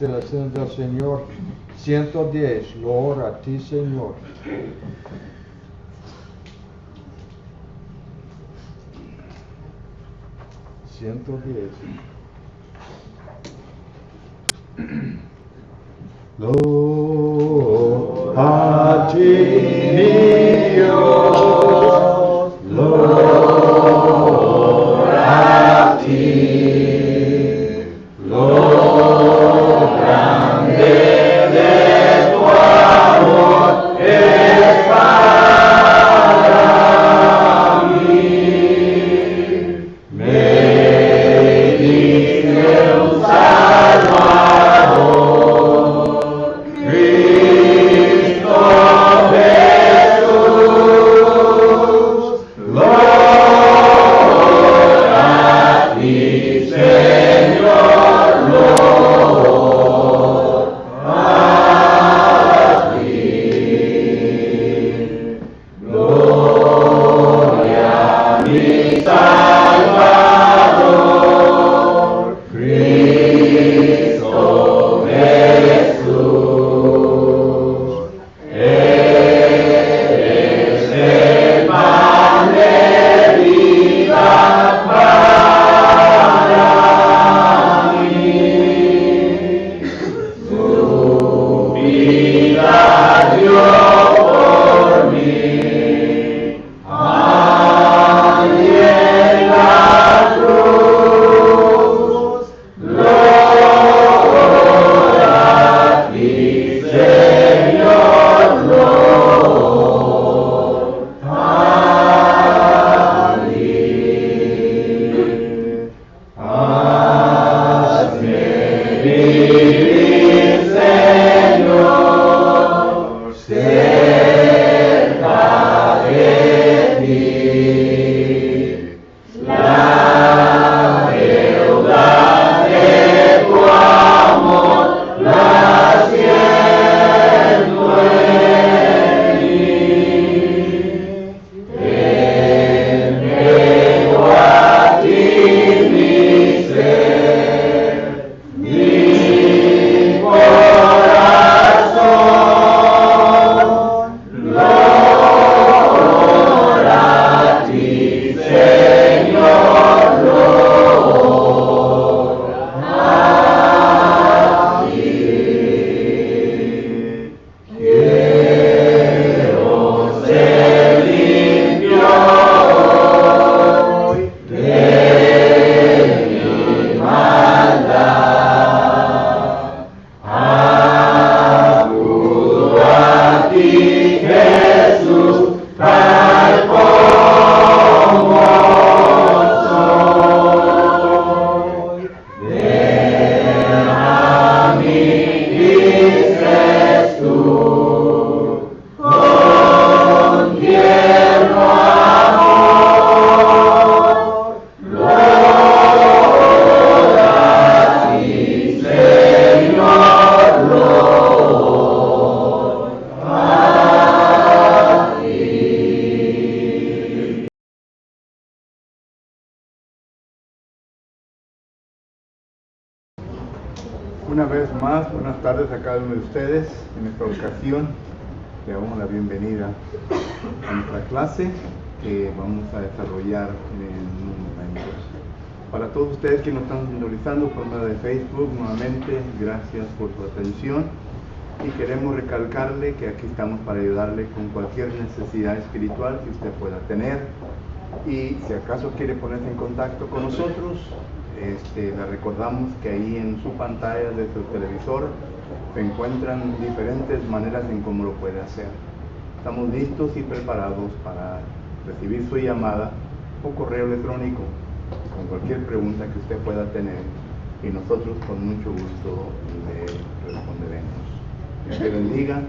instalación del Señor. 110, gloria a ti, Señor. Gloria a ti, mi Dios, gloria a ti, lo grande de tu amor es para mí. Me diste un Salvador, Cristo Jesús, gloria a ti, Señor, gloria a ti, gloria a mi Salvador, Cristo Jesús. Eres el pan de vida para mí. Tu vida dio por mí. Allí en la cruz, gloria a ti, Señor, gloria a ti. Hazme vivir, Señor, cerca de ti. La deuda de tu amor la siento en mí. Te entrego a ti mi ser, mi corazón. Gloria a ti, Señor, gloria a ti. Quiero ser limpio hoy de mi maldad. Acudo a ti, Jesús, tal como soy. Ven a mí, dices tú, con tierno amor. Gloria a ti, Señor, gloria a ti. Una vez más, buenas tardes a cada uno de ustedes. En esta ocasión le damos la bienvenida a nuestra clase que vamos a desarrollar en unos momentos. Para todos ustedes que nos están sintonizando por medio de Facebook, nuevamente, gracias por su atención y queremos recalcarle que aquí estamos para ayudarle con cualquier necesidad espiritual que usted pueda tener. Y si acaso quiere ponerse en contacto con nosotros, le recordamos que ahí en su pantalla de su televisor se encuentran diferentes maneras en cómo lo puede hacer. Estamos listos y preparados para recibir su llamada o correo electrónico con cualquier pregunta que usted pueda tener y nosotros con mucho gusto le responderemos. Dios te bendiga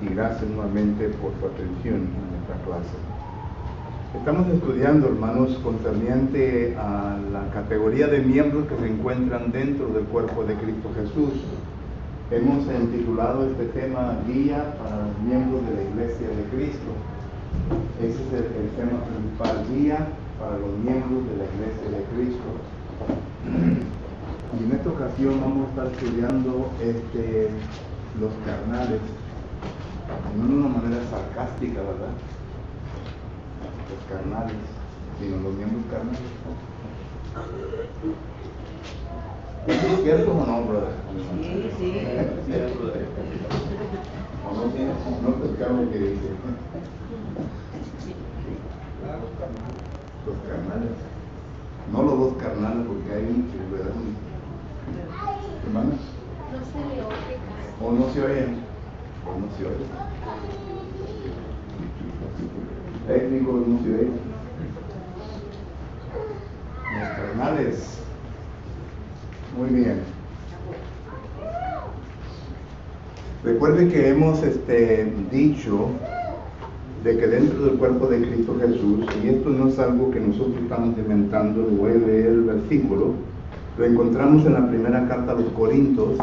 y gracias nuevamente por su atención en nuestra clase. Estamos estudiando, hermanos, concerniente a la categoría de miembros que se encuentran dentro del cuerpo de Cristo Jesús. Hemos intitulado este tema Guía para los miembros de la Iglesia de Cristo. Ese es el tema principal, guía para los miembros de la Iglesia de Cristo. Y en esta ocasión vamos a estar estudiando los carnales, no de una manera sarcástica, ¿verdad? Los carnales, sino los miembros carnales. ¿Es cierto o no, brother? Sí. ¿O no tienes? No pescamos lo que dice. Los carnales. No los dos carnales, porque hay muchos, ¿verdad? ¿Hermanos? No se le oye. ¿O no se oyen? ¿O no se oyen? Técnicos no se oyen. Los carnales. Muy bien. Recuerde que hemos dicho de que dentro del cuerpo de Cristo Jesús, y esto no es algo que nosotros estamos inventando, le voy a leer el versículo, lo encontramos en la primera carta a los Corintios,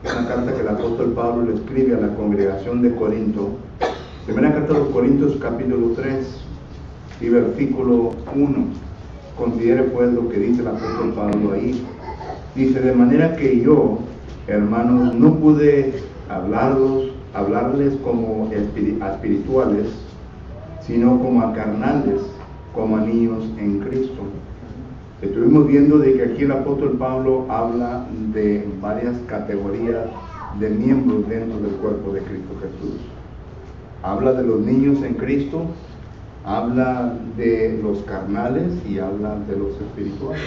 una carta que el apóstol Pablo le escribe a la congregación de Corinto. Primera carta a los Corintios, capítulo 3 y versículo 1. Considere pues lo que dice el apóstol Pablo ahí. Dice: de manera que yo, hermanos, no pude hablarles como a espirituales, sino como a carnales, como a niños en Cristo. Estuvimos viendo de que aquí el apóstol Pablo habla de varias categorías de miembros dentro del cuerpo de Cristo Jesús. Habla de los niños en Cristo, habla de los carnales y habla de los espirituales.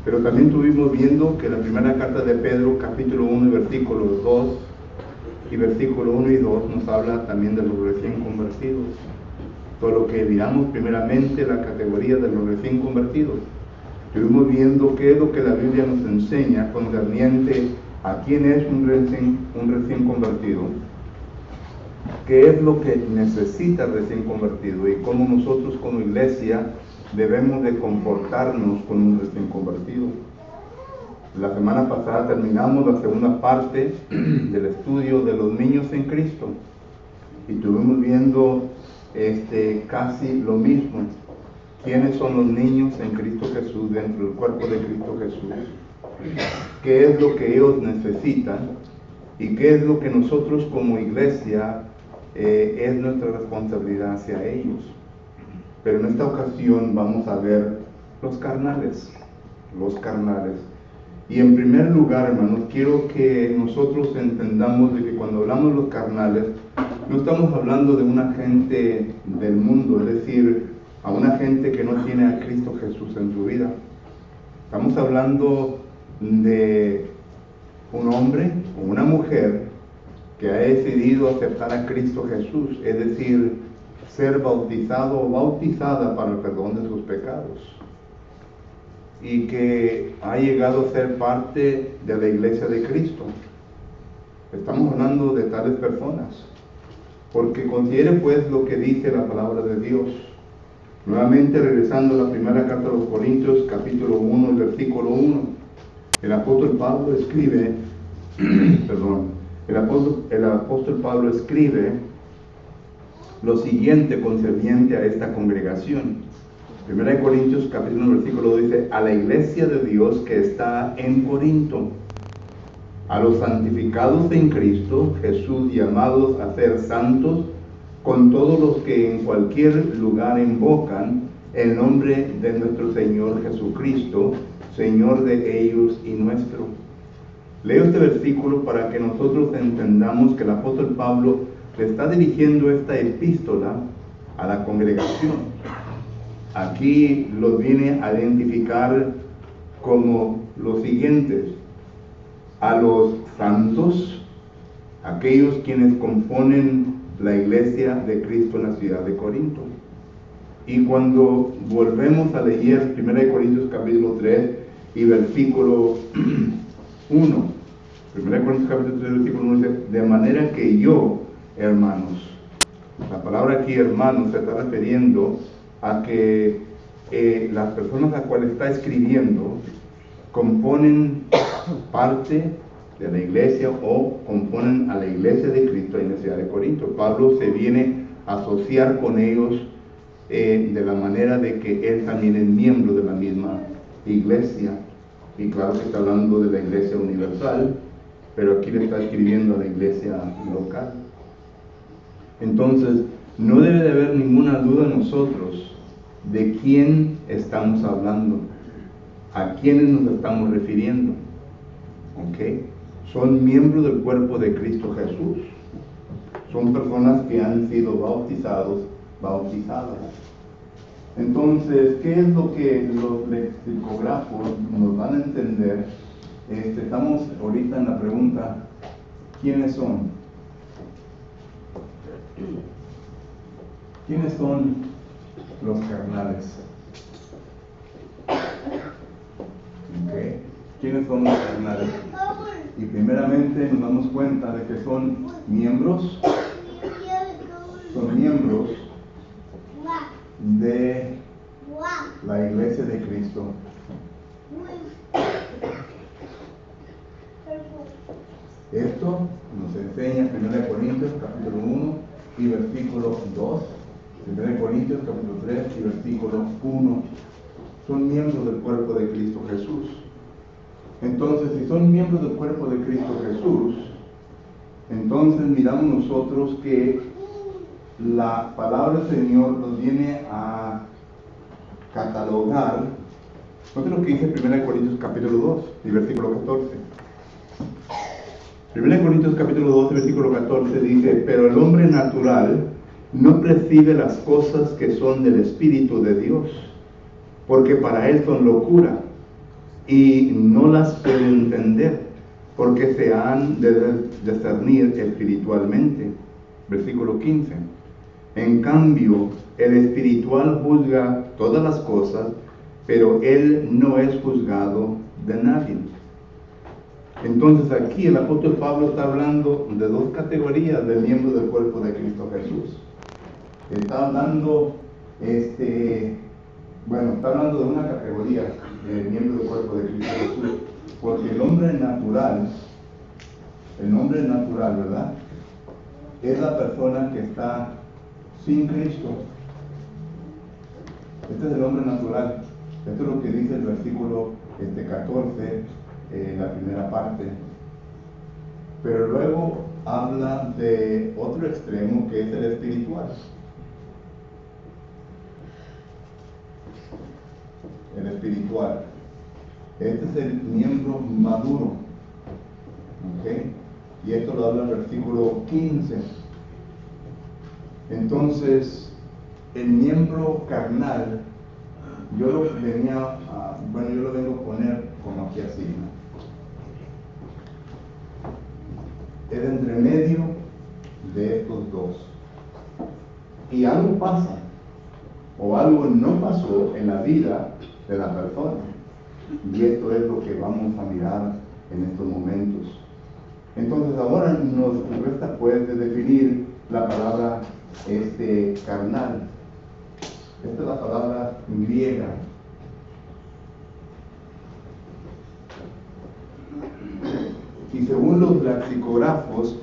Pero también estuvimos viendo que la primera carta de Pedro, capítulo 1, versículos 2 y versículo 1 y 2 nos habla también de los recién convertidos. Todo lo que miramos primeramente la categoría de los recién convertidos. Estuvimos viendo qué es lo que la Biblia nos enseña concerniente a quién es un recién convertido, qué es lo que necesita el recién convertido y cómo nosotros como iglesia debemos de comportarnos con un recién convertido. La semana pasada terminamos la segunda parte del estudio de los niños en Cristo y estuvimos viendo casi lo mismo. ¿Quiénes son los niños en Cristo Jesús dentro del cuerpo de Cristo Jesús? ¿Qué es lo que ellos necesitan? ¿Y qué es lo que nosotros como iglesia es nuestra responsabilidad hacia ellos? Pero en esta ocasión vamos a ver los carnales. Y en primer lugar, hermanos, quiero que nosotros entendamos de que cuando hablamos de los carnales, no estamos hablando de una gente del mundo, es decir, a una gente que no tiene a Cristo Jesús en su vida. Estamos hablando de un hombre o una mujer que ha decidido aceptar a Cristo Jesús, es decir, ser bautizado o bautizada para el perdón de sus pecados, y que ha llegado a ser parte de la iglesia de Cristo. Estamos hablando de tales personas, porque considere pues lo que dice la palabra de Dios. Nuevamente regresando a la primera carta a los Corintios, capítulo 1, versículo 1, el apóstol Pablo escribe, el apóstol Pablo escribe lo siguiente concerniente a esta congregación. Primera de Corintios, capítulo 1, versículo 2 dice: a la iglesia de Dios que está en Corinto, a los santificados en Cristo Jesús, llamados a ser santos, con todos los que en cualquier lugar invocan el nombre de nuestro Señor Jesucristo, Señor de ellos y nuestro. Leo este versículo para que nosotros entendamos que el apóstol Pablo le está dirigiendo esta epístola a la congregación. Aquí los viene a identificar como los siguientes: a los santos, aquellos quienes componen la iglesia de Cristo en la ciudad de Corinto. Y cuando volvemos a leer 1 Corintios capítulo 3 y versículo 1, 1 Corintios capítulo 3 versículo 1 dice: de manera que yo, hermanos, la palabra aquí hermanos se está refiriendo a que las personas a las cuales está escribiendo componen parte de la iglesia o componen a la iglesia de Cristo en la ciudad de Corinto. Pablo se viene a asociar con ellos de la manera de que él también es miembro de la misma iglesia. y claro que está hablando de la iglesia universal, pero aquí le está escribiendo a la iglesia local. Entonces, no debe de haber ninguna duda en nosotros de quién estamos hablando, a quiénes nos estamos refiriendo. ¿Ok? Son miembros del cuerpo de Cristo Jesús. Son personas que han sido bautizadas. Entonces, ¿qué es lo que los lexicógrafos nos van a entender? Estamos ahorita en la pregunta, ¿quiénes son? ¿Quiénes son los carnales? ¿Okay? ¿Quiénes son los carnales? Y primeramente nos damos cuenta de que son miembros de la iglesia de Cristo. Esto nos enseña 1 Corintios capítulo 1 y versículo 2, 1 Corintios capítulo 3 y versículo 1. Son miembros del cuerpo de Cristo Jesús. Entonces, si son miembros del cuerpo de Cristo Jesús, entonces miramos nosotros que la palabra del Señor nos viene a catalogar. Note lo que dice 1 Corintios capítulo 2 y versículo 14. 1 Corintios capítulo 2 y versículo 14 dice: pero el hombre natural no percibe las cosas que son del Espíritu de Dios, porque para él son locura, y no las puede entender, porque se han de discernir espiritualmente. Versículo 15. En cambio, el espiritual juzga todas las cosas, pero él no es juzgado de nadie. Entonces aquí el apóstol Pablo está hablando de dos categorías de miembros del cuerpo de Cristo Jesús. Está hablando, está hablando de una categoría de miembros del cuerpo de Cristo Jesús, porque el hombre natural, ¿verdad?, es la persona que está sin Cristo. Este es el hombre natural. Esto es lo que dice el versículo 14, la primera parte. Pero luego habla de otro extremo que es el espiritual. El espiritual. Este es el miembro maduro. ¿Ok? Y esto lo habla el versículo 15. Entonces, el miembro carnal, yo lo vengo a poner como aquí así, ¿no? Es entre medio de estos dos. Y algo pasa, o algo no pasó en la vida de la persona. Y esto es lo que vamos a mirar en estos momentos. Entonces ahora nos resta pues de definir la palabra carnal. Esta es la palabra griega. Y según los lexicógrafos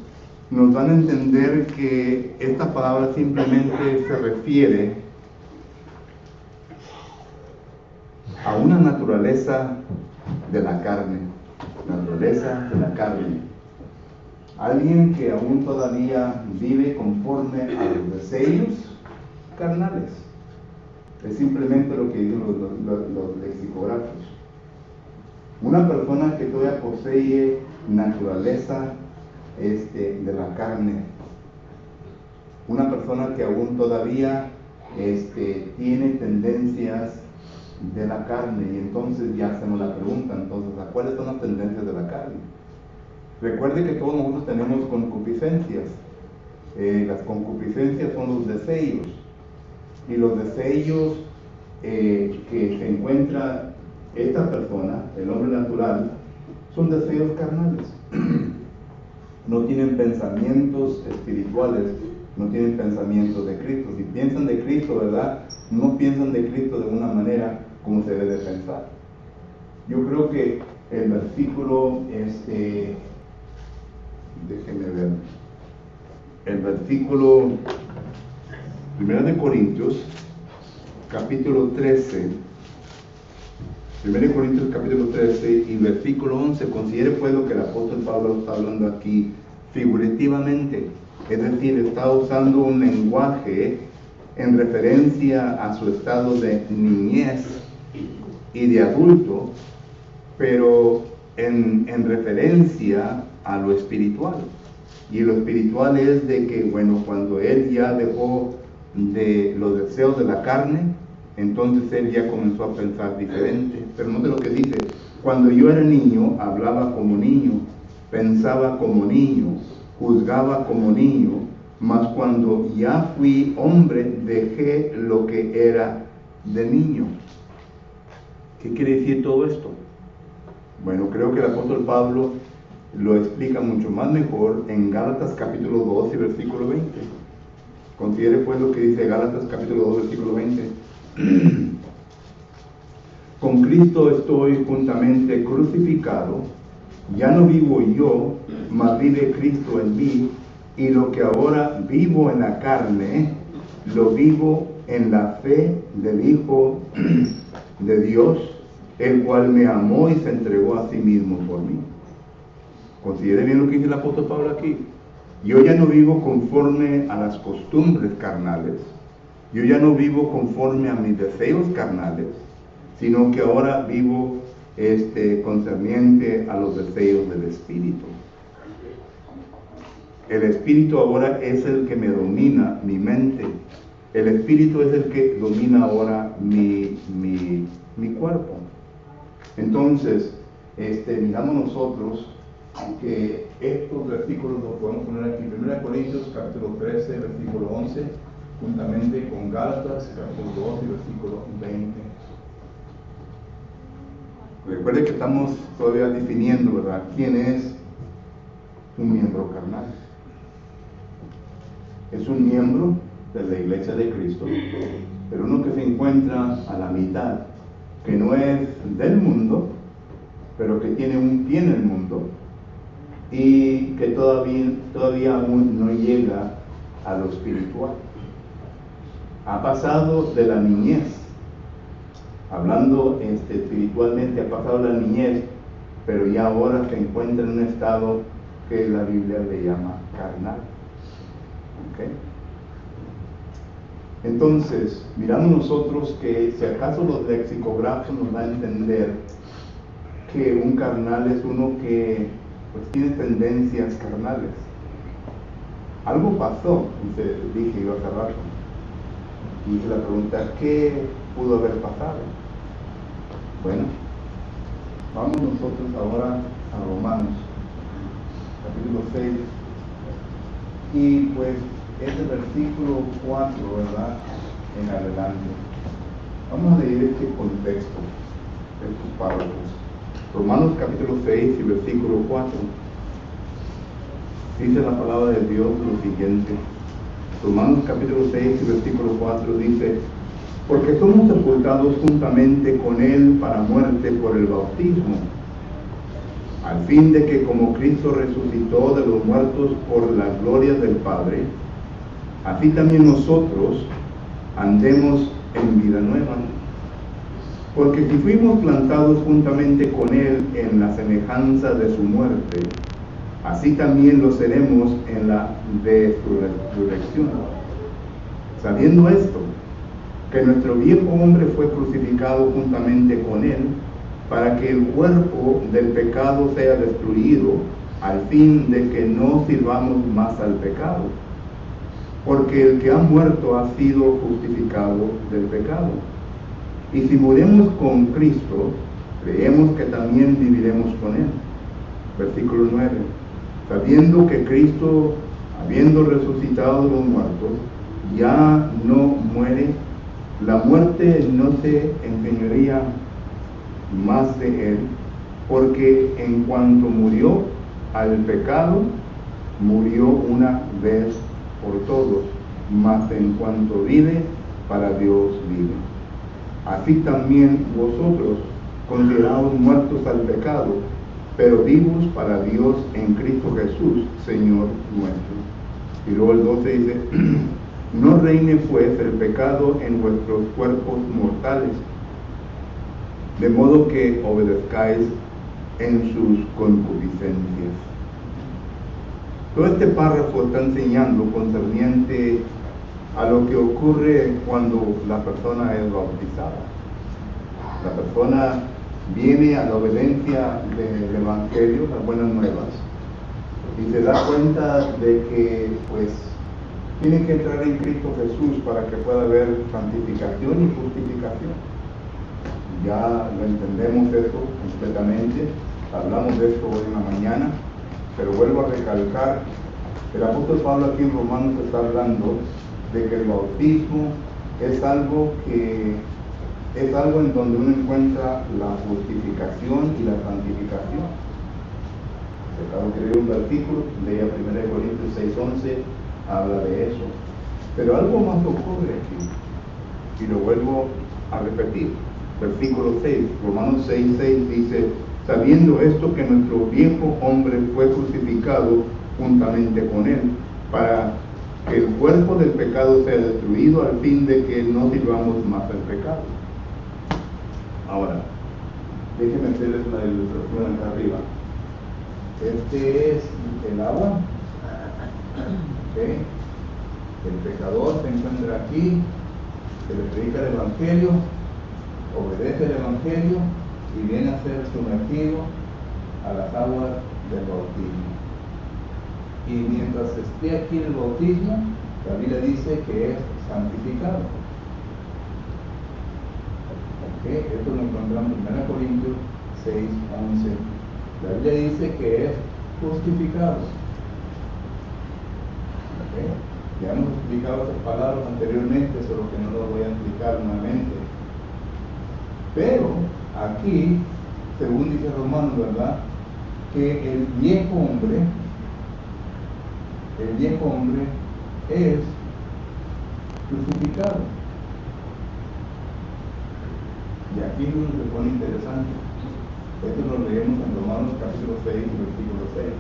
nos dan a entender que esta palabra simplemente se refiere a una naturaleza de la carne. Naturaleza de la carne. Alguien que aún todavía vive conforme a los deseos carnales. Es simplemente lo que dicen los lexicógrafos. Una persona que todavía posee naturaleza de la carne. Una persona que aún todavía tiene tendencias de la carne. Y entonces ya hacemos la pregunta, entonces, ¿a cuáles son las tendencias de la carne? Recuerde que todos nosotros tenemos concupiscencias. Las concupiscencias son los deseos. Y los deseos que se encuentra esta persona, el hombre natural, son deseos carnales. No tienen pensamientos espirituales, no tienen pensamientos de Cristo. Si piensan de Cristo, ¿verdad?, no piensan de Cristo de una manera como se debe de pensar. Yo creo que el versículo, déjenme ver, el versículo 1 Corintios, capítulo 13, 1 Corintios capítulo 13 y versículo 11. Considere pues lo que el apóstol Pablo está hablando aquí figurativamente. Es decir, está usando un lenguaje en referencia a su estado de niñez y de adulto, pero en referencia a lo espiritual. Y lo espiritual es de que, bueno, cuando él ya dejó de los deseos de la carne, entonces él ya comenzó a pensar diferente. Pero note lo que dice: cuando yo era niño, hablaba como niño, pensaba como niño, juzgaba como niño, mas cuando ya fui hombre, dejé lo que era de niño. ¿Qué quiere decir todo esto? Bueno, creo que el apóstol Pablo lo explica mucho más mejor en Gálatas capítulo 2 y versículo 20. Considere pues lo que dice Gálatas capítulo 2 versículo 20. Con Cristo estoy juntamente crucificado, ya no vivo yo, mas vive Cristo en mí, y lo que ahora vivo en la carne, lo vivo en la fe del Hijo de Dios, el cual me amó y se entregó a sí mismo por mí. Considere bien lo que dice el apóstol Pablo aquí. Yo ya no vivo conforme a las costumbres carnales, yo ya no vivo conforme a mis deseos carnales, sino que ahora vivo concerniente a los deseos del Espíritu. El Espíritu ahora es el que me domina mi mente. El Espíritu es el que domina ahora mi cuerpo. Entonces, miramos nosotros que estos versículos los podemos poner aquí. 1 Corintios capítulo 13, versículo 11, juntamente con Gálatas capítulo 2 y versículo 20. Recuerde que estamos todavía definiendo, ¿verdad?, quién es un miembro carnal. Es un miembro de la iglesia de Cristo, pero uno que se encuentra a la mitad, que no es del mundo, pero que tiene un pie en el mundo y que todavía aún no llega a lo espiritual. Ha pasado de la niñez, hablando espiritualmente, ha pasado la niñez, pero ya ahora se encuentra en un estado que la Biblia le llama carnal. ¿Okay? Entonces, miramos nosotros que si acaso los lexicógrafos nos dan a entender que un carnal es uno que pues tiene tendencias carnales. Algo pasó, dije yo hace rato, y hice la pregunta: ¿qué pudo haber pasado? Bueno, vamos nosotros ahora a Romanos capítulo 6, y pues es el versículo 4, ¿verdad?, en adelante. Vamos a leer este contexto, estos párrafos. Romanos capítulo 6 y versículo 4. Dice la palabra de Dios lo siguiente. Romanos capítulo 6 y versículo 4 dice: porque somos sepultados juntamente con Él para muerte por el bautismo, al fin de que como Cristo resucitó de los muertos por la gloria del Padre, así también nosotros andemos en vida nueva. Porque si fuimos plantados juntamente con Él en la semejanza de su muerte, así también lo seremos en la de su resurrección. Sabiendo esto, que nuestro viejo hombre fue crucificado juntamente con Él, para que el cuerpo del pecado sea destruido, al fin de que no sirvamos más al pecado. Porque el que ha muerto ha sido justificado del pecado. Y si moriremos con Cristo, creemos que también viviremos con Él. Versículo 9. Sabiendo que Cristo, habiendo resucitado de los muertos, ya no muere, la muerte no se enseñorea más de Él, porque en cuanto murió al pecado, murió una vez por todos, mas en cuanto vive, para Dios vive. Así también vosotros, considerados muertos al pecado, pero vivos para Dios en Cristo Jesús, Señor nuestro. Y luego el 12 dice: no reine pues el pecado en vuestros cuerpos mortales, de modo que obedezcáis en sus concupiscencias. Todo este párrafo está enseñando concerniente a lo que ocurre cuando la persona es bautizada. La persona viene a la obediencia del Evangelio, las buenas nuevas, y se da cuenta de que pues tiene que entrar en Cristo Jesús para que pueda haber santificación y justificación. Ya lo entendemos eso completamente, hablamos de esto hoy en la mañana, pero vuelvo a recalcar, el apóstol Pablo aquí en Romanos está hablando de que el bautismo es algo en donde uno encuentra la justificación y la santificación. Acabo de leer un versículo, leía 1 Corintios 6:11, habla de eso. Pero algo más ocurre aquí, y lo vuelvo a repetir. Versículo 6, Romanos 6:6 dice: sabiendo esto, que nuestro viejo hombre fue crucificado juntamente con él, para que el cuerpo del pecado sea destruido, al fin de que no sirvamos más al pecado. Ahora, déjenme hacerles una ilustración acá arriba. Este es el agua. ¿Okay? El pecador se encuentra aquí, se le predica el Evangelio, obedece el Evangelio y viene a ser sumergido a las aguas del bautismo. Y mientras esté aquí en el bautismo, la Biblia dice que es santificado. ¿Okay? Esto lo encontramos en 1 Corintios 6:11. La Biblia dice que es justificado. ¿Okay? Ya hemos explicado esas palabras anteriormente, solo que no lo voy a explicar nuevamente. Pero aquí, según dice Romanos, ¿verdad?, que el viejo hombre es crucificado. Y aquí es donde se pone interesante. Esto lo leemos en Romanos capítulo 6, versículo 6.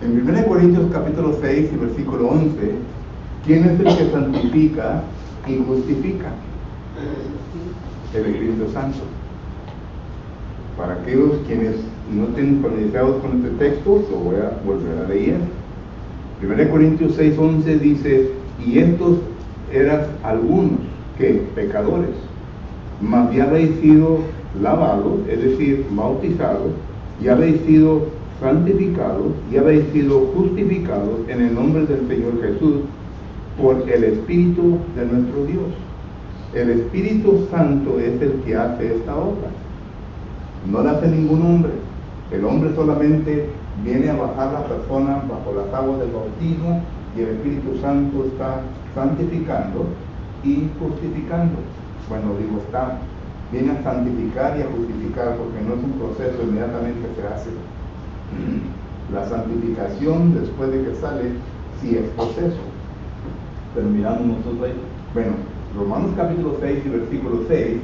En 1 Corintios capítulo 6 y versículo 11, ¿quién es el que santifica y justifica? El Espíritu Santo. Para aquellos quienes no estén familiarizados con este texto, lo voy a volver a leer. 1 Corintios 6:11 dice: y estos eran algunos que pecadores, mas ya habéis sido lavados, es decir, bautizados, ya habéis sido santificados, ya habéis sido justificados en el nombre del Señor Jesús por el Espíritu de nuestro Dios. El Espíritu Santo es el que hace esta obra. No la hace ningún hombre. El hombre solamente viene a bajar a la persona bajo las aguas del bautismo, y el Espíritu Santo está santificando y justificando. Bueno, digo, viene a santificar y a justificar, porque no es un proceso inmediatamente que se hace. La santificación, después de que sale, sí es proceso. Pero miramos nosotros ahí. Bueno, Romanos capítulo 6 y versículo 6,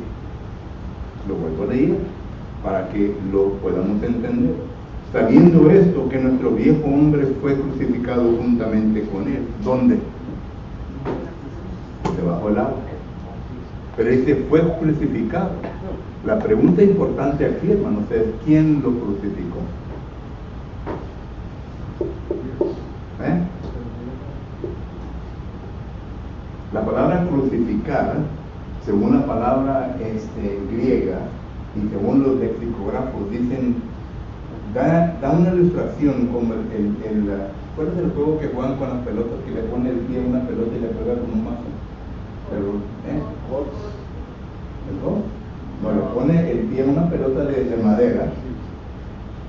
lo vuelvo a leer para que lo podamos entender. Sabiendo esto, que nuestro viejo hombre fue crucificado juntamente con él. ¿Dónde? Debajo del agua. Pero ese fue crucificado. La pregunta importante aquí, hermanos, es: ¿quién lo crucificó? La palabra crucificar, según la palabra griega y según los lexicógrafos, dicen, da una ilustración como ¿cuál es el juego que juegan con las pelotas, que le pone el pie a una pelota y le pega con un mazo? ¿El golf? No, le pone el pie a una pelota de madera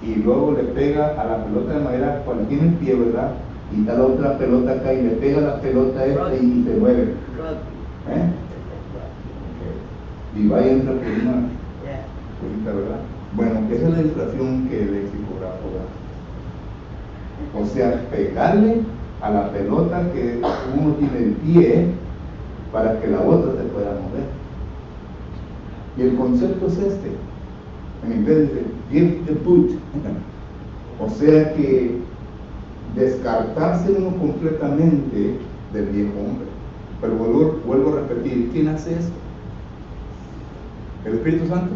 y luego le pega a la pelota de madera cuando tiene el pie, ¿verdad? Y da la otra pelota acá y le pega la pelota y se mueve. Y va y entra por una cosita, ¿verdad? Bueno, esa es la ilustración que el lexicógrafo da. O sea, pegarle a la pelota que uno tiene el pie para que la otra se pueda mover. Y el concepto es este. En inglés dice give the boot. O sea que descartarse uno completamente del viejo hombre. Pero vuelvo a repetir, ¿quién hace esto? ¿El Espíritu Santo?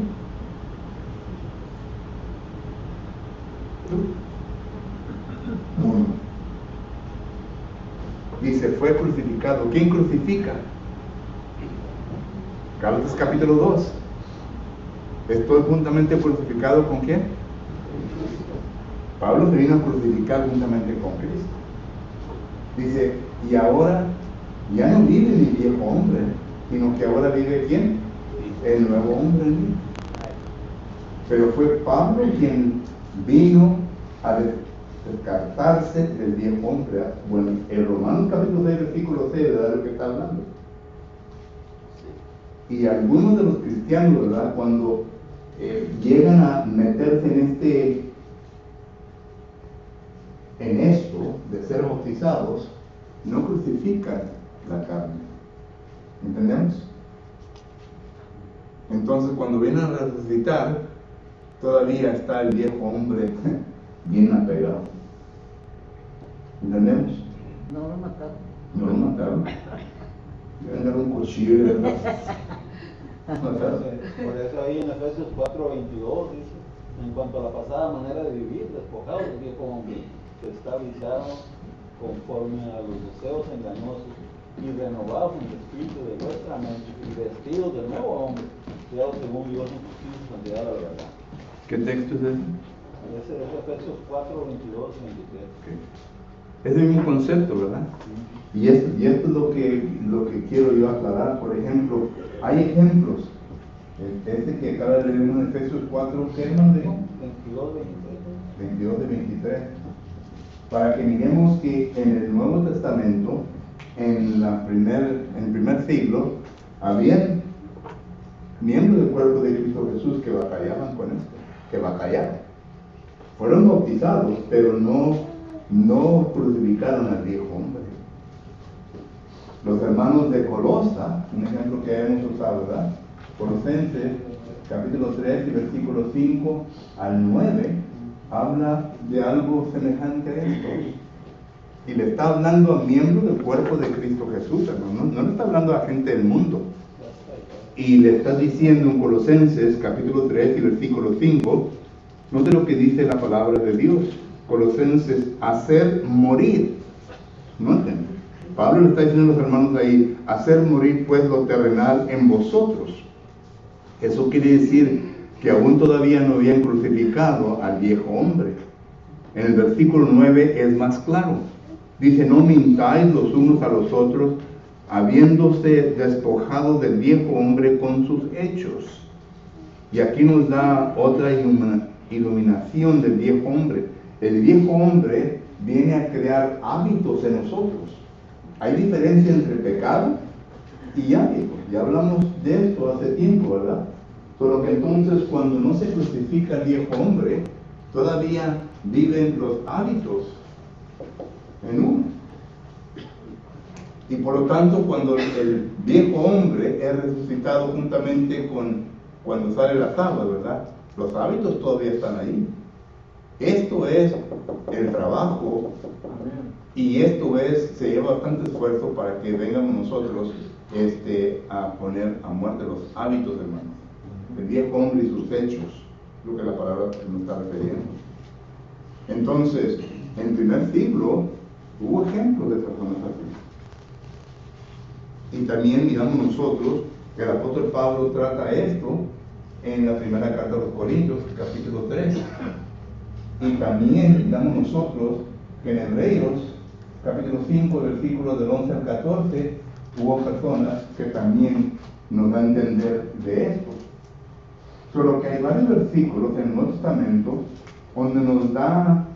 Uno. Dice, fue crucificado. ¿Quién crucifica? Gálatas capítulo 2. Estoy juntamente crucificado ¿con quién? Pablo se vino a crucificar juntamente con Cristo. Dice, y ahora ya no vive mi viejo hombre, sino que ahora vive ¿quién? El nuevo hombre en mí. Pero fue Pablo quien vino a descartarse del viejo hombre. Bueno, el Romanos capítulo 6, versículo 6, ¿verdad? De lo que está hablando. Y algunos de los cristianos, ¿verdad? Cuando llegan a meterse en esto de ser bautizados, no crucifican la carne. ¿Entendemos? Entonces, cuando vienen a resucitar, todavía está el viejo hombre bien apegado. ¿Entendemos? No lo mataron. No lo mataron. Le van a dar un cuchillo y le van Por eso ahí en Efesios 4:22 dice, en cuanto a la pasada manera de vivir, despojados del viejo hombre, que está viciado conforme a los deseos engañosos, y renovados en el espíritu de vuestra mente, y vestidos del nuevo hombre, creado según Dios en justicia y santidad a la verdad. ¿Qué texto es ese? Ese es Efesios 4:22 y 23. Okay. Es el mismo concepto, ¿verdad? Y esto es lo que quiero yo aclarar. Por ejemplo, hay ejemplos. Este que acaba de leer en Efesios 4, ¿qué hermano dijo? 22 de 23. Para que miremos que en el Nuevo Testamento, en el primer siglo, habían miembros del cuerpo de Cristo Jesús que batallaban con esto, que batallaban. Fueron bautizados, pero no crucificaron al viejo hombre. Los hermanos de Colosa, un ejemplo que hemos usado, ¿verdad? Colosenses, capítulo 3 y versículo 5 al 9, habla de algo semejante a esto. Y le está hablando a miembros del cuerpo de Cristo Jesús, hermano. No le está hablando a gente del mundo. Y le está diciendo en Colosenses, capítulo 3 y versículo 5, note lo que dice la palabra de Dios. Colosenses, hacer morir. Noten, Pablo le está diciendo a los hermanos ahí, hacer morir pues lo terrenal en vosotros. Eso quiere decir que aún todavía no habían crucificado al viejo hombre. En el versículo 9 es más claro. Dice, no mintáis los unos a los otros, habiéndose despojado del viejo hombre con sus hechos. Y aquí nos da otra iluminación del viejo hombre. El viejo hombre viene a crear hábitos en nosotros. Hay diferencia entre pecado y hábitos. Ya hablamos de esto hace tiempo, ¿verdad? Solo que entonces cuando no se crucifica el viejo hombre, todavía viven los hábitos en uno. Y por lo tanto, cuando el viejo hombre es resucitado juntamente con cuando sale la tabla, ¿verdad? Los hábitos todavía están ahí. Esto es el trabajo y esto se lleva bastante esfuerzo para que vengamos nosotros a poner a muerte los hábitos, hermanos. El viejo hombre y sus hechos, lo que la palabra nos está refiriendo. Entonces, en el primer siglo hubo ejemplos de personas así. Y también miramos nosotros que el apóstol Pablo trata esto en la primera carta a los Corintios, capítulo 3. Y también miramos nosotros que en Hebreos, capítulo 5, versículos del 11 al 14, hubo personas que también nos dan a entender de esto. Solo que hay varios versículos en el Nuevo Testamento donde nos da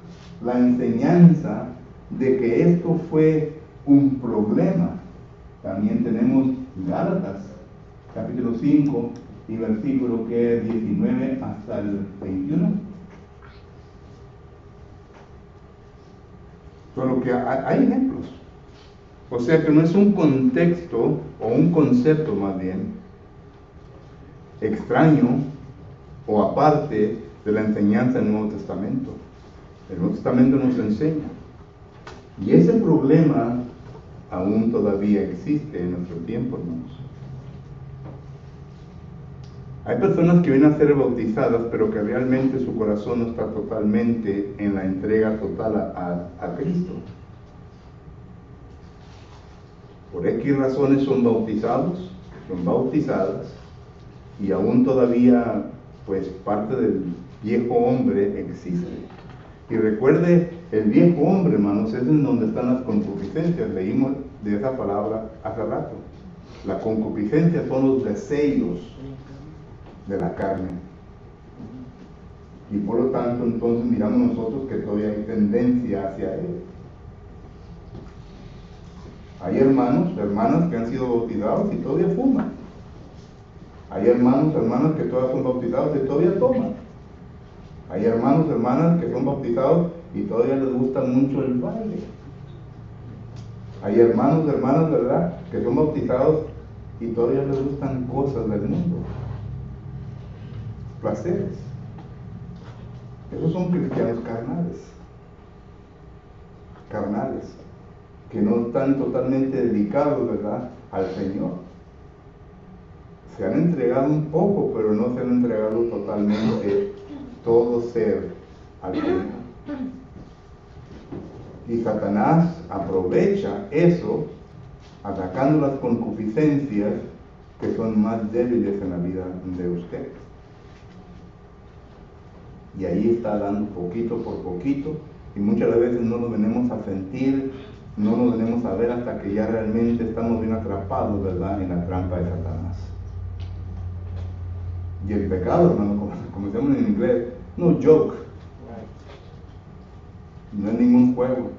la enseñanza de que esto fue un problema. También tenemos Gálatas, capítulo 5 y versículo que es 19 hasta el 21. Solo que hay ejemplos. O sea que no es un contexto o un concepto más bien extraño o aparte de la enseñanza del Nuevo Testamento. El Nuevo Testamento nos enseña. Y ese problema aún todavía existe en nuestro tiempo, hermanos. Hay personas que vienen a ser bautizadas, pero que realmente su corazón no está totalmente en la entrega total a Cristo. Por X razones son bautizados, son bautizadas, y aún todavía, pues, parte del viejo hombre existe. Y recuerde, el viejo hombre, hermanos, es en donde están las concupiscencias. Leímos de esa palabra hace rato. La concupiscencia son los deseos de la carne. Y por lo tanto, entonces miramos nosotros que todavía hay tendencia hacia él. Hay hermanos, hermanas que han sido bautizados y todavía fuman. Hay hermanos, hermanas que todavía son bautizados y todavía toman. Hay hermanos, hermanas que son bautizados y todavía les gusta mucho el baile. Hay hermanos, hermanas, ¿verdad?, que son bautizados y todavía les gustan cosas del mundo. Placeres. Esos son cristianos carnales. Carnales. Que no están totalmente dedicados, ¿verdad?, al Señor. Se han entregado un poco, pero no se han entregado totalmente todo ser al Señor. Y Satanás aprovecha eso, atacando las concupiscencias que son más débiles en la vida de usted. Y ahí está dando poquito por poquito, y muchas veces no lo venimos a sentir, no lo venimos a ver hasta que ya realmente estamos bien atrapados, ¿verdad?, en la trampa de Satanás. Y el pecado, hermano, como decimos en inglés, no joke, no es ningún juego.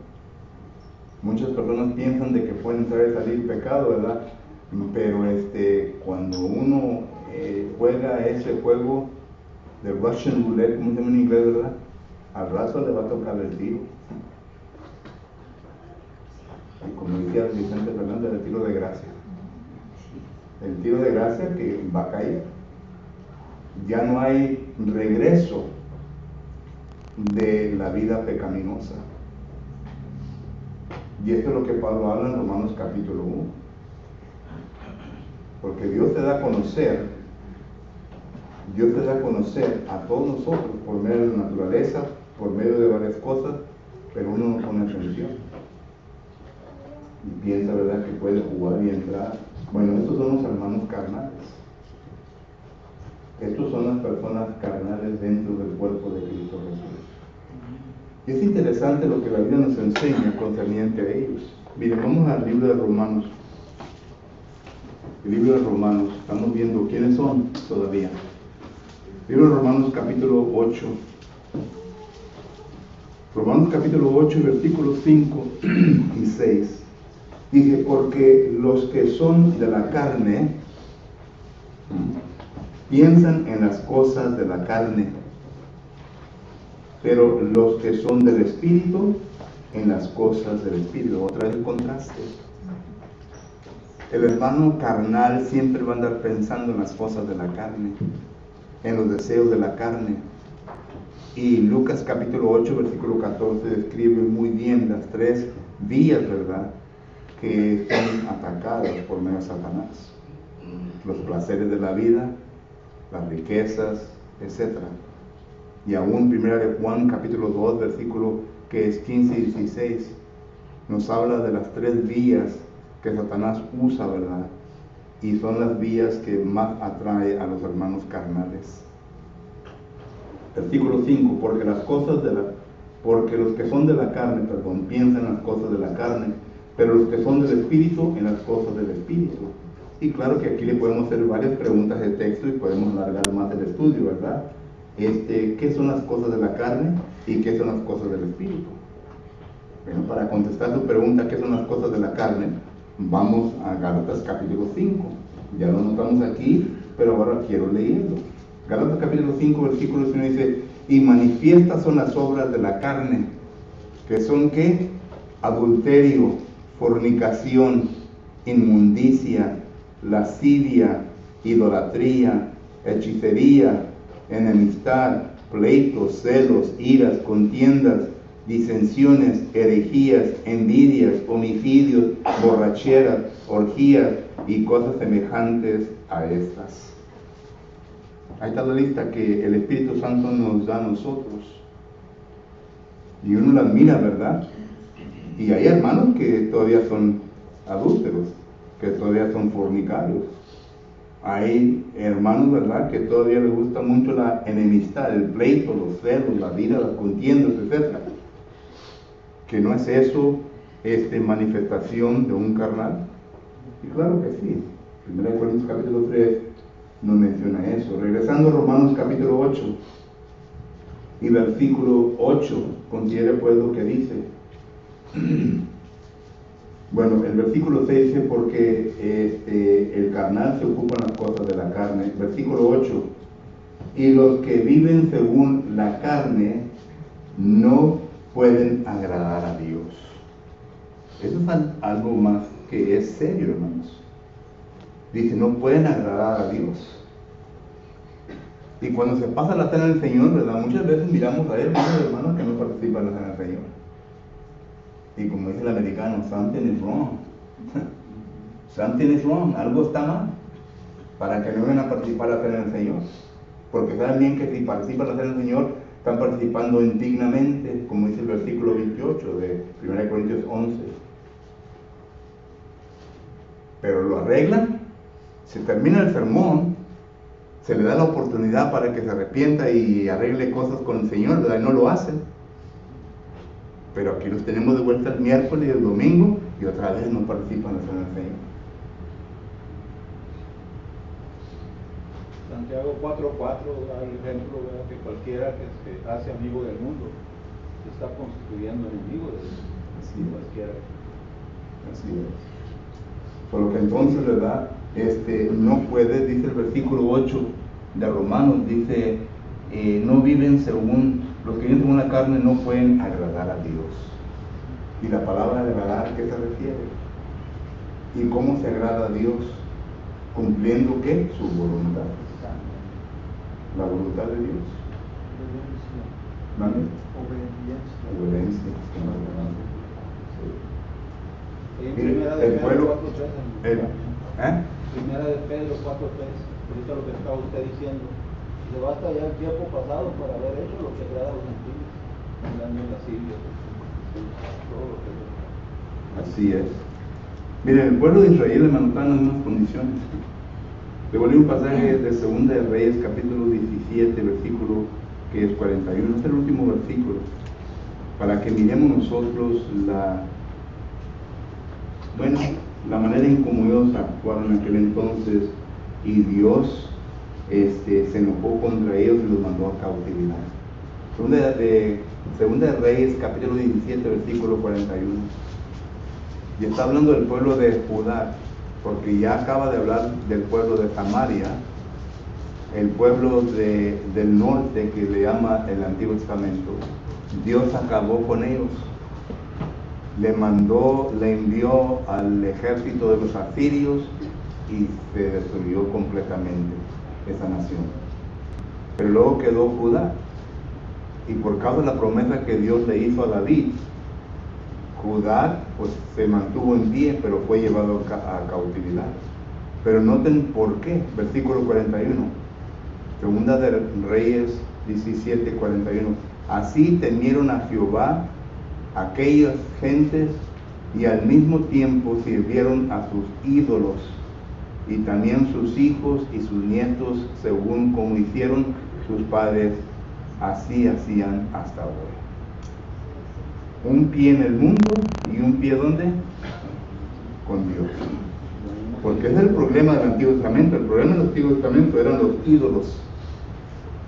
Muchas personas piensan de que puede entrar y salir pecado, ¿verdad? Pero cuando uno juega ese juego de Russian roulette, como se llama en inglés, ¿verdad?, al rato le va a tocar el tiro. Y como decía Vicente Fernández, el tiro de gracia. El tiro de gracia que va a caer. Ya no hay regreso de la vida pecaminosa. Y esto es lo que Pablo habla en Romanos capítulo 1. Porque Dios te da a conocer a todos nosotros por medio de la naturaleza, por medio de varias cosas, pero uno no pone atención. Y piensa, ¿verdad?, que puede jugar y entrar. Bueno, estos son los hermanos carnales. Estos son las personas carnales dentro del cuerpo de Cristo Jesús. Y es interesante lo que la Biblia nos enseña concerniente a ellos. Miren, vamos al libro de Romanos. El libro de Romanos, estamos viendo quiénes son todavía. Libro de Romanos capítulo 8. Romanos capítulo 8, versículos 5 y 6. Dice, porque los que son de la carne piensan en las cosas de la carne, pero los que son del Espíritu, en las cosas del Espíritu. Otra vez el contraste. El hermano carnal siempre va a andar pensando en las cosas de la carne, en los deseos de la carne. Y Lucas capítulo 8, versículo 14 describe muy bien las tres vías, ¿verdad?, que son atacadas por medio de Satanás. Los placeres de la vida, las riquezas, etc. Y aún 1 de Juan capítulo 2, versículo que es 15 y 16, nos habla de las tres vías que Satanás usa, ¿verdad? Y son las vías que más atrae a los hermanos carnales. Versículo 5, porque los que son de la carne, piensan en las cosas de la carne, pero los que son del Espíritu, en las cosas del Espíritu. Y claro que aquí le podemos hacer varias preguntas de texto y podemos alargar más el estudio, ¿verdad? ¿Qué son las cosas de la carne y qué son las cosas del Espíritu? Bueno, para contestar su pregunta, ¿qué son las cosas de la carne?, vamos a Gálatas capítulo 5. Ya lo notamos aquí, pero ahora quiero leerlo. Gálatas capítulo 5, versículo 1 dice, y manifiestas son las obras de la carne, que son ¿qué? Adulterio, fornicación, inmundicia, lascivia, idolatría, hechicería, enemistad, pleitos, celos, iras, contiendas, disensiones, herejías, envidias, homicidios, borracheras, orgías y cosas semejantes a estas. Ahí está la lista que el Espíritu Santo nos da a nosotros. Y uno las mira, ¿verdad? Y hay hermanos que todavía son adúlteros, que todavía son fornicarios. Hay hermanos, ¿verdad?, que todavía les gusta mucho la enemistad, el pleito, los celos, la vida, las contiendas, etc. Que no es eso manifestación de un carnal. Y claro que sí. 1 Corintios capítulo 3 nos menciona eso. Regresando a Romanos capítulo 8 y versículo 8, considere pues lo que dice. Bueno, el versículo 6 dice porque el carnal se ocupa en las cosas de la carne. Versículo 8, y los que viven según la carne no pueden agradar a Dios. Eso es algo más que es serio, hermanos. Dice, no pueden agradar a Dios. Y cuando se pasa la cena del Señor, ¿verdad? Muchas veces miramos a hermanos que no participan en la cena del Señor. Y como dice el americano, something is wrong. Something is wrong, algo está mal. Para que no vengan a participar en la cena del Señor. Porque saben bien que si participan en la cena del Señor, están participando indignamente, como dice el versículo 28 de 1 Corintios 11. Pero lo arreglan, se termina el sermón, se le da la oportunidad para que se arrepienta y arregle cosas con el Señor, ¿verdad? Y no lo hacen. Pero aquí los tenemos de vuelta el miércoles y el domingo y otra vez no participan en la cena del Señor. Santiago 4:4 da el ejemplo, ¿verdad?, que cualquiera que se hace amigo del mundo se está constituyendo enemigo de Dios. Así es. Cualquiera. Así es. Por lo que entonces, ¿verdad? No puede, dice el versículo 8 de Romanos, dice, no viven según, los que viven según la carne no pueden agradar a Dios. Y la palabra agradar, ¿a qué se refiere? ¿Y cómo se agrada a Dios? Cumpliendo, ¿qué? Su voluntad. La voluntad de Dios. ¿Vale? Obediencia. Primera de Pedro 4:3. Primera de Pedro 4:3. Ahorita lo que está usted diciendo. Le basta ya el tiempo pasado para haber hecho lo que agrada a los antiguos. Hablando en la Biblia. Todo lo que así es. Miren, el pueblo de Israel, hermano, está en las mismas condiciones. Le voy a leer un pasaje de 2 de Reyes, capítulo 17, versículo que es 41. Es el último versículo. Para que miremos nosotros la manera en cómo ellos actuaron en aquel entonces, y Dios se enojó contra ellos y los mandó a cautividad. Segunda de Reyes, capítulo 17, versículo 41. Y está hablando del pueblo de Judá, porque ya acaba de hablar del pueblo de Samaria, el pueblo del norte que le llama el Antiguo Testamento. Dios acabó con ellos. Le envió al ejército de los asirios y se destruyó completamente esa nación. Pero luego quedó Judá, y por causa de la promesa que Dios le hizo a David, Judá pues se mantuvo en pie, pero fue llevado a cautividad. Pero noten por qué, versículo 41, Segunda de Reyes 17:41. Así temieron a Jehová aquellas gentes y al mismo tiempo sirvieron a sus ídolos, y también sus hijos y sus nietos, según como hicieron sus padres, así hacían hasta hoy. Un pie en el mundo y un pie ¿dónde? Con Dios. Porque ese es el problema del Antiguo Testamento. El problema del Antiguo Testamento eran los ídolos,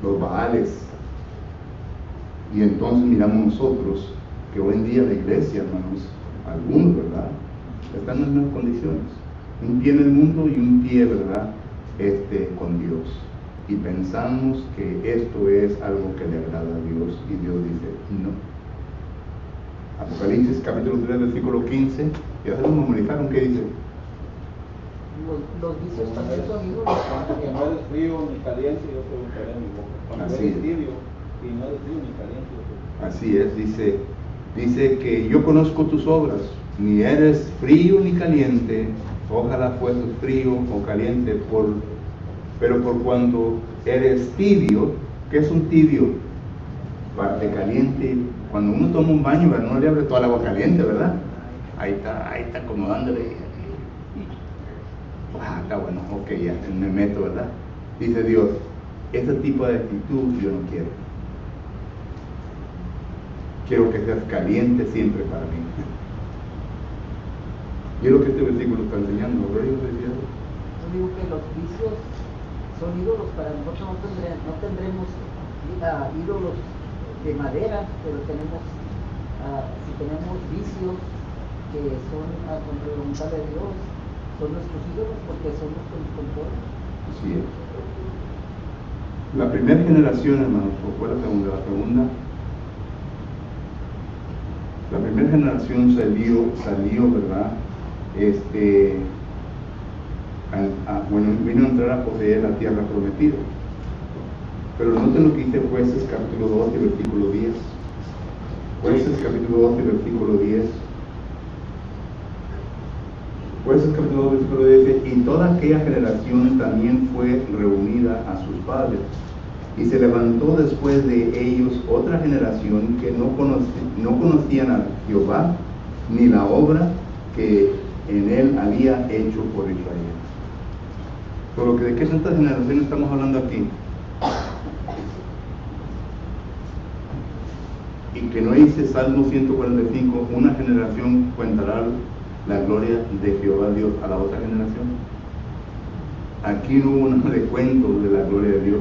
los baales. Y entonces miramos nosotros que hoy en día la iglesia, hermanos, algunos, ¿verdad?, están en las mismas condiciones. Un pie en el mundo y un pie, ¿verdad?, con Dios. Y pensamos que esto es algo que le agrada a Dios, y Dios dice, no. Apocalipsis capítulo 3, versículo 15, ya se lo memorizaron, ¿qué dice? Los vicios también son cuando ídolos. no eres frío ni caliente, yo preguntaré en mi boca. Cuando Así eres es. tibio y no eres frío ni caliente, yo preguntaré. Así es, dice que yo conozco tus obras, ni eres frío ni caliente, ojalá fueses frío o caliente, Pero por cuando eres tibio, ¿qué es un tibio? Parte caliente. Cuando uno toma un baño, ¿verdad? No le abre toda el agua caliente, ¿verdad? Ahí está acomodándole. Está bueno, ok, ya me meto, ¿verdad? Dice Dios, ese tipo de actitud yo no quiero. Quiero que seas caliente siempre para mí. Y es lo que este versículo está enseñando, ¿verdad? Yo digo que los vicios son ídolos para nosotros. No tendremos ídolos de madera, pero si tenemos vicios que son contra la voluntad de Dios, son nuestros ídolos porque son los que nos controlan. Así es. La primera generación, hermanos, o fue la segunda, la primera generación salió, ¿verdad? Vino a entrar a poseer la tierra prometida. Pero noten lo que dice Jueces capítulo 12, versículo 10. Jueces capítulo 12, versículo 10. Jueces capítulo 12, versículo 10 dice, y toda aquella generación también fue reunida a sus padres. Y se levantó después de ellos otra generación que no conocían a Jehová, ni la obra que en él había hecho por Israel. Por lo que de qué santa generación estamos hablando aquí. Y que no dice Salmo 145, una generación contará la gloria de Jehová Dios a la otra generación. Aquí no hubo un recuento de la gloria de Dios,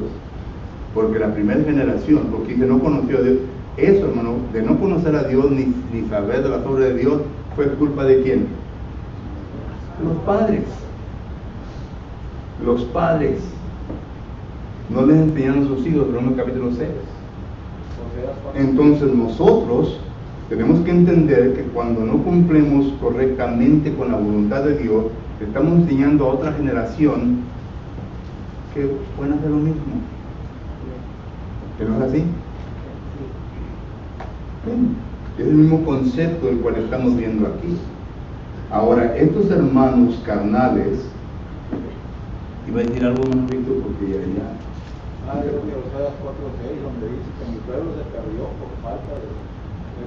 porque la primera generación, porque dice no conoció a Dios, eso, hermano, de no conocer a Dios ni saber de las obras de Dios, fue culpa de quién? Los padres. Los padres no les enseñaron a sus hijos, Romanos capítulo 6. Entonces nosotros tenemos que entender que cuando no cumplimos correctamente con la voluntad de Dios, estamos enseñando a otra generación que pueden hacer lo mismo. ¿Que no es así? Es el mismo concepto del cual estamos viendo aquí. Ahora, estos hermanos carnales, iba a decir algo más, Víctor, porque ya Creo que Oseas 4:6, donde dice que mi pueblo se perdió por falta de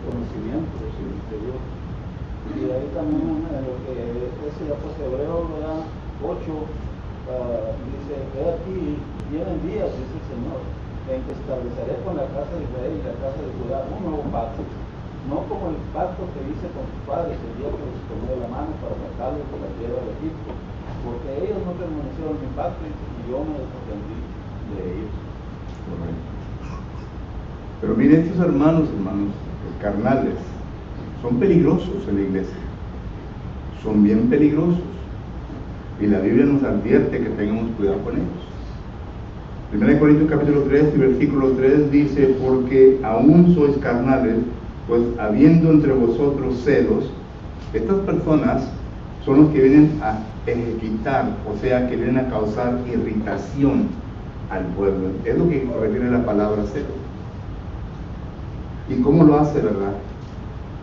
conocimiento, de Dios. Y ahí también lo que ese apóstol Hebreo, ¿verdad? 8, dice, he aquí, vienen días, dice el Señor, en que estableceré con la casa de Israel y la casa de Judá un nuevo pacto, no como el pacto que hice con sus padres el día que los tomé de la mano para sacarlos de la tierra de Egipto, porque ellos no permanecieron en mi pacto y yo me desatendí de ellos. Pero miren, estos hermanos carnales son peligrosos en la iglesia, son bien peligrosos, y la Biblia nos advierte que tengamos cuidado con ellos. 1 Corintios capítulo 3 y versículo 3 dice, porque aún sois carnales, pues habiendo entre vosotros celos. Estas personas son los que vienen a ejecutar, o sea, que vienen a causar irritación al pueblo. Es lo que refiere la palabra celo. ¿Y cómo lo hace, verdad?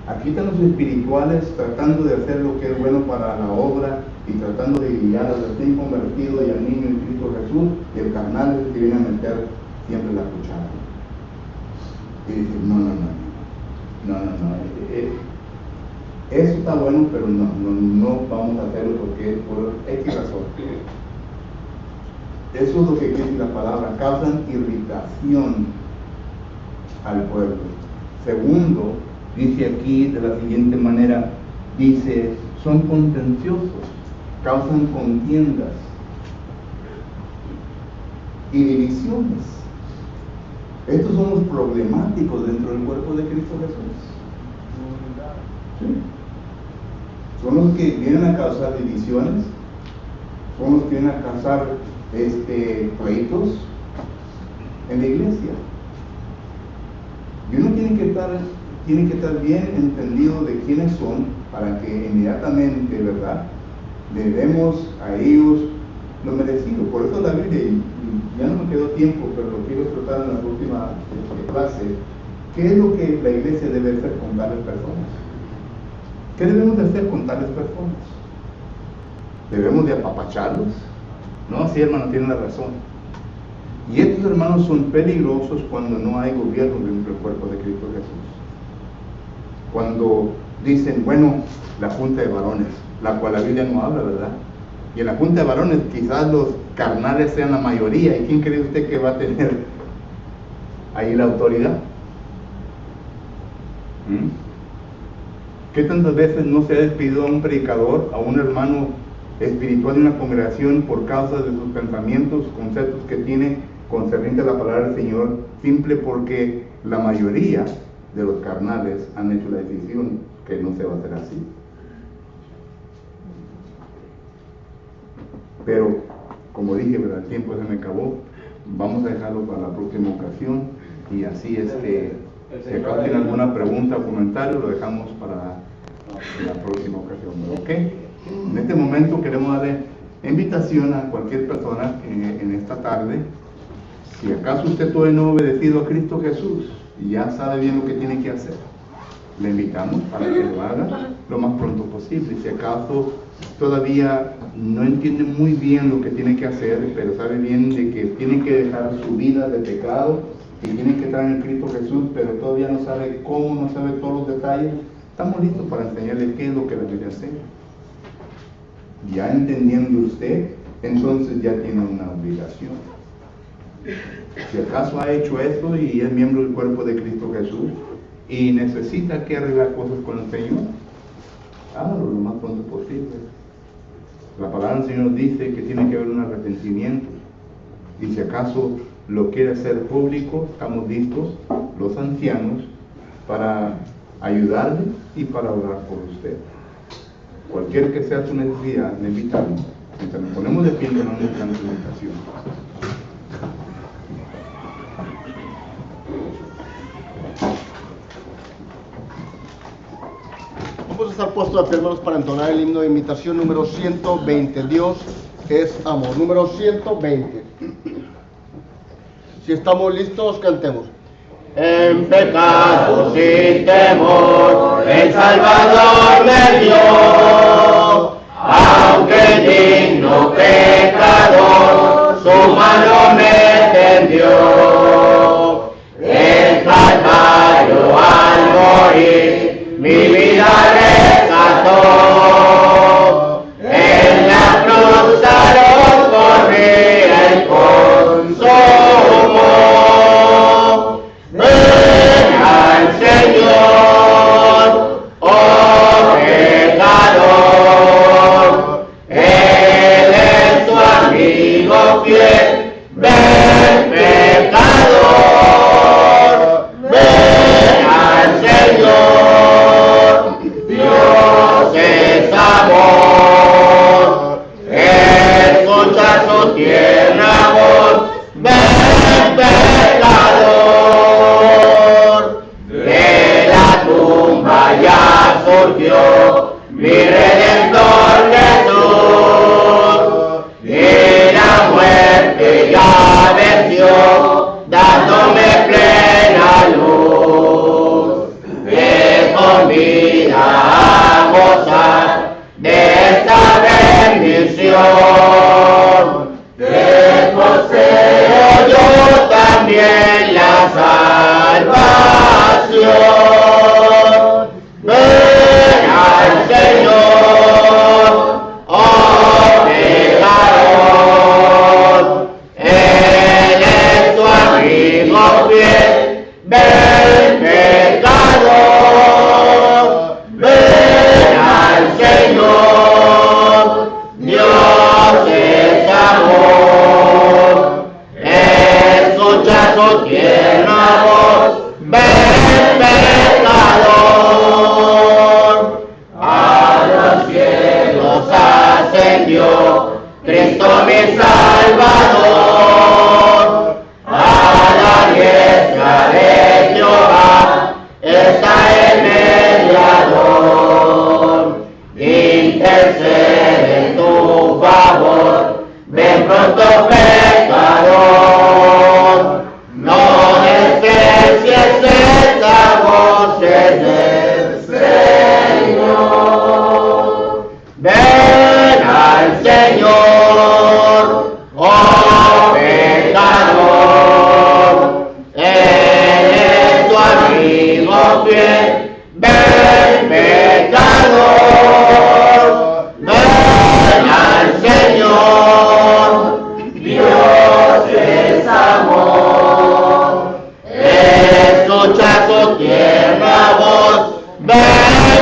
Aquí están los espirituales tratando de hacer lo que es bueno para la obra y tratando de guiar al recién convertido y al niño en Cristo Jesús, y el carnal es el que viene a meter siempre la cuchara. Y dice, no. Eso está bueno, pero no vamos a hacerlo porque es por X razón. Eso es lo que quiere decir la palabra, causan irritación al pueblo. Segundo, dice aquí de la siguiente manera, dice, son contenciosos, causan contiendas y divisiones. Estos son los problemáticos dentro del cuerpo de Cristo Jesús. ¿Sí? Son los que vienen a causar divisiones, son los que vienen a causar pleitos en la iglesia. Y uno tiene que estar bien entendido de quiénes son, para que inmediatamente, ¿verdad?, le demos a ellos lo merecido. Por eso la Biblia, y ya no me quedó tiempo, pero lo quiero tratar en la última clase, ¿qué es lo que la iglesia debe hacer con tales personas? ¿Qué debemos de hacer con tales personas? ¿Debemos de apapacharlos? No, sí, hermano, tiene la razón. Y estos hermanos son peligrosos cuando no hay gobierno dentro del cuerpo de Cristo Jesús. Cuando dicen, bueno, la junta de varones, la cual la Biblia no habla, ¿verdad? Y en la junta de varones quizás los carnales sean la mayoría. ¿Y quién cree usted que va a tener ahí la autoridad? ¿Qué tantas veces no se ha despedido a un predicador, a un hermano espiritual de una congregación por causa de sus pensamientos, conceptos que tiene concerniente a la palabra del Señor, simple porque la mayoría de los carnales han hecho la decisión que no se va a hacer así? Pero, como dije, ¿verdad? El tiempo se me acabó. Vamos a dejarlo para la próxima ocasión. Y así si acaso tiene alguna pregunta o comentario, lo dejamos para la próxima ocasión, ¿ok? En este momento queremos darle invitación a cualquier persona en esta tarde. Si acaso usted todavía no ha obedecido a Cristo Jesús y ya sabe bien lo que tiene que hacer, le invitamos para que lo haga lo más pronto posible. Si acaso todavía no entiende muy bien lo que tiene que hacer, pero sabe bien de que tiene que dejar su vida de pecado y tiene que estar en Cristo Jesús, pero todavía no sabe cómo, no sabe todos los detalles, estamos listos para enseñarle qué es lo que debe hacer. Ya entendiendo usted, entonces ya tiene una obligación. Si acaso ha hecho esto y es miembro del cuerpo de Cristo Jesús y necesita que arreglar cosas con el Señor, hágalo lo más pronto posible. La palabra del Señor dice que tiene que haber un arrepentimiento, y si acaso lo quiere hacer público, estamos listos, los ancianos, para ayudarle y para orar por usted. Cualquier que sea su necesidad, le invitamos. Mientras nos ponemos de pie, tomamos nuestra invitación. Vamos a estar puestos a pie, hermanos, para entonar el himno de invitación número 120. Dios es amor. Número 120. Si estamos listos, cantemos. En pecado sin temor, el Salvador me dio, aunque digno pecador, su mano me tendió. El Calvario al morir, mi vida rescató, en la cruz saló por mí el consumo. Ven al Señor, oh pecador, Él es tu amigo fiel. Ven, pecador, ven al Señor, Dios es amor, escucha su tierna voz. Ven, pecador, de la tumba ya surgió mi Redentor Jesús, y la muerte ya venció, dándome plena luz. Me convida a gozar de esta bendición, que poseo yo también la salvación. Ven al Señor, oh pecador, Él es tu amigo fiel. Ven, pecador, ven al Señor, Dios es amor, escucha su tierna voz. Ven, pecador, a los cielos ascendió Cristo mi Salvador, a la diestra de Jehová está el mediador, intercede en tu favor. Ven pronto, pecador, no desprecies esta voz del Señor. Ven al Señor,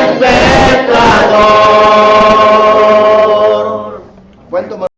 es pecador. Pueden tomar